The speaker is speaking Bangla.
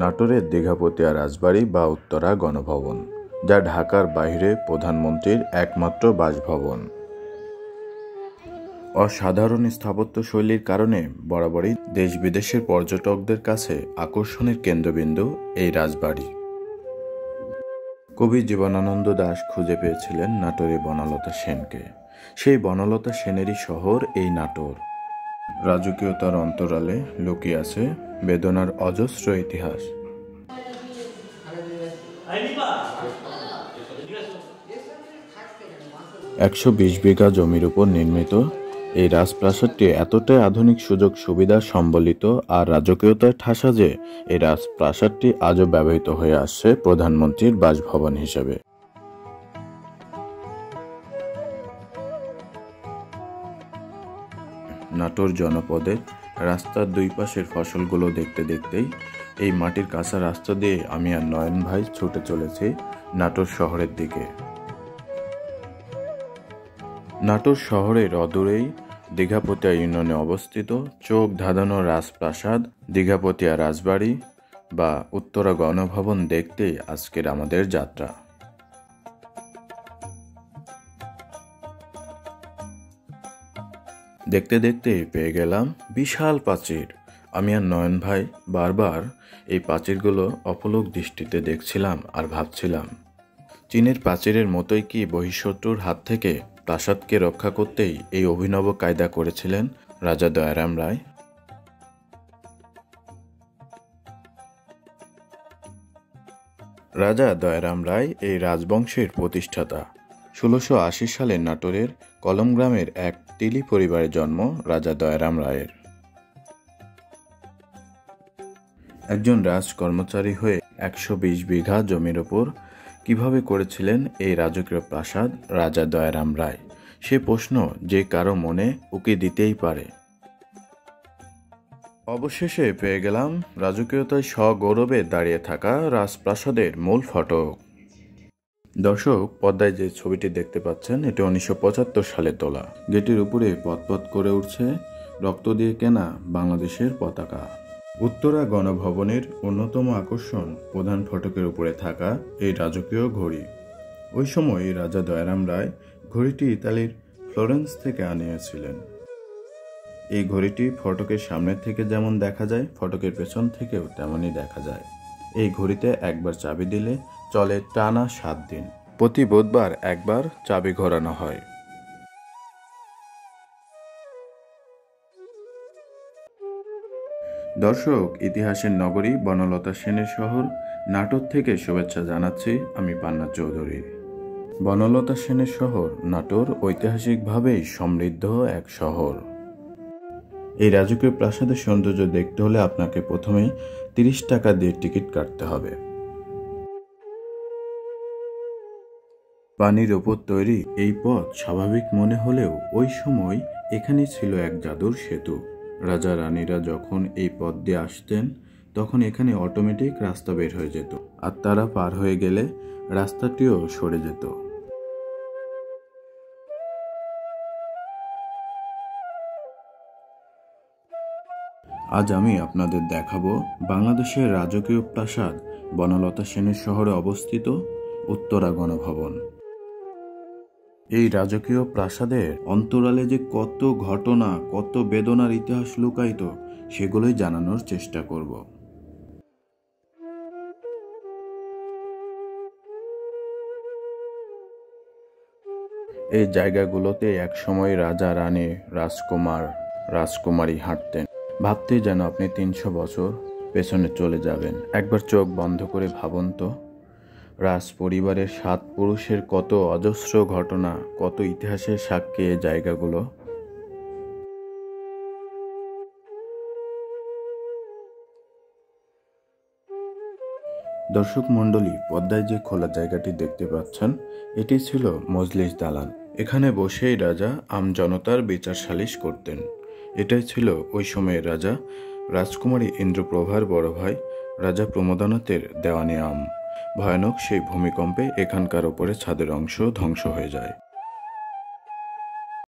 নাটোরের দীঘাপতিয়া রাজবাড়ি বা উত্তরা গণভবন, যা ঢাকার বাইরে প্রধানমন্ত্রীর একমাত্র বাসভবন। অসাধারণ স্থাপত্যশৈলীর কারণে বরাবরই দেশ বিদেশের পর্যটকদের কাছে আকর্ষণের কেন্দ্রবিন্দু এই রাজবাড়ি। কবি জীবনানন্দ দাশ খুঁজে পেয়েছিলেন নাটোরে বনলতা সেনকে। সেই বনলতা সেনেরই শহর এই নাটোর। রাজকীয়তার অন্তরালে লুকিয়ে আছে বেদনার অজস্র ইতিহাস। 120 বিঘা জমির উপর নির্মিত এই রাজপ্রাসাদটি এতটাই আধুনিক সুযোগ সুবিধা সম্বলিত আর রাজকীয়তার ঠাসা যে এই রাজপ্রাসাদটি আজও ব্যবহৃত হয়ে আসছে প্রধানমন্ত্রীর বাসভবন হিসেবে। নাটোর জনপদের রাস্তার দুই পাশের ফসলগুলো দেখতে দেখতেই এই মাটির কাঁচা রাস্তা দিয়ে আমি আর নয়ন ভাই ছুটে চলেছি নাটোর শহরের দিকে। নাটোর শহরের অদূরেই দীঘাপতিয়া ইউনিয়নে অবস্থিত চোখ ধাঁধানো রাজপ্রাসাদ দীঘাপতিয়া রাজবাড়ি বা উত্তরা গণভবন দেখতেই আজকের আমাদের যাত্রা। দেখতে দেখতে পেয়ে গেলাম বিশাল প্রাচীর। আমি আর নয়ন ভাই বারবার এই প্রাচীরগুলো অপলক দৃষ্টিতে দেখছিলাম আর ভাবছিলাম, চীনের প্রাচীরের মতোই কি বহিঃশত্রুর হাত থেকে প্রাসাদকে রক্ষা করতেই এই অভিনব কায়দা করেছিলেন রাজা দয়ারাম রায়। রাজা দয়ারাম রায় এই রাজবংশের প্রতিষ্ঠাতা। 1680 সালে নাটোরের কলম গ্রামের এক তিলি পরিবারে জন্ম রাজা দয়ারাম রায়ের। একজন রাজ কর্মচারী হয়ে 120 বিঘা জমির ওপর কিভাবে করেছিলেন এই রাজকীয় প্রাসাদ রাজা দয়ারাম রায়, সে প্রশ্ন যে কারো মনে উকি দিতেই পারে। অবশেষে পেয়ে গেলাম রাজকীয়তায় সগৌরবে দাঁড়িয়ে থাকা রাজপ্রাসাদের মূল ফটক। দর্শক, পর্দায় যে ছবিটি দেখতে পাচ্ছেন এটি 1975 সালে তোলা। গেটের উপরে পতপত করে উঠছে রক্ত দিয়ে কেনা বাংলাদেশের পতাকা। উত্তরা গণভবনের অন্যতম আকর্ষণ প্রধান ফটকের উপরে থাকা এই রাজকীয় ঘড়ি। ওই সময় রাজা দয়ারাম রায় ঘড়িটি ইতালির ফ্লোরেন্স থেকে আনিয়েছিলেন। এই ঘড়িটি ফটকের সামনে থেকে যেমন দেখা যায়, ফটকের পেছন থেকেও তেমনই দেখা যায়। এই ঘড়িতে একবার চাবি দিলে চলে টানা 7 দিন। প্রতি বুধবার একবার চাবি ঘোরানো হয়। দর্শক, ইতিহাসের নগরী বনলতা সেনের শহর নাটোর থেকে শুভেচ্ছা জানাচ্ছি আমি পান্না চৌধুরী। বনলতা সেনের শহর নাটোর ঐতিহাসিকভাবেই সমৃদ্ধ এক শহর। এই রাজকীয় প্রাসাদের সৌন্দর্য দেখতে হলে আপনাকে প্রথমেই 30 টাকা দিয়ে টিকিট কাটতে হবে। পানির ওপর তৈরি এই পথ স্বাভাবিক মনে হলেও ওই সময় এখানে ছিল এক জাদুর সেতু। রাজা রানীরা যখন এই পথ দিয়ে আসতেন তখন এখানে অটোমেটিক রাস্তা বের হয়ে যেত, আর তারা পার হয়ে গেলে রাস্তাটিও সরে যেত। আজ আমি আপনাদের দেখাবো বাংলাদেশের রাজকীয় প্রাসাদ বনলতা সেনের শহরে অবস্থিত উত্তরা গণভবন। এই রাজকীয় প্রাসাদের অন্তরালে যে কত ঘটনা, কত বেদনার ইতিহাস লুকায়িত সেগুলোই জানানোর চেষ্টা করব। এই জায়গাগুলোতে একসময় রাজা রানী, রাজকুমার, রাজকুমারী হাঁটতেন। ভাবতেই যেন আপনি 300 বছর পেছনে চলে যাবেন। একবার চোখ বন্ধ করে ভাবুন তো, রাজ পরিবারের 7 পুরুষের কত অজস্র ঘটনা, কত ইতিহাসের সাক্ষী এই জায়গাগুলো। দর্শক মণ্ডলী, পদ্মায় যে খোলা জায়গাটি দেখতে পাচ্ছেন এটি ছিল মজলিস দালান। এখানে বসেই রাজা আমজনতার বিচার সালিশ করতেন। এটাই ছিল ওই সময়ের রাজা রাজকুমারী ইন্দ্রপ্রভার বড় ভাই রাজা প্রমোদানাথের দেওয়ানি আম। ভয়ানক সেই ভূমিকম্পে এখানকার ওপরে ছাদের অংশ ধ্বংস হয়ে যায়।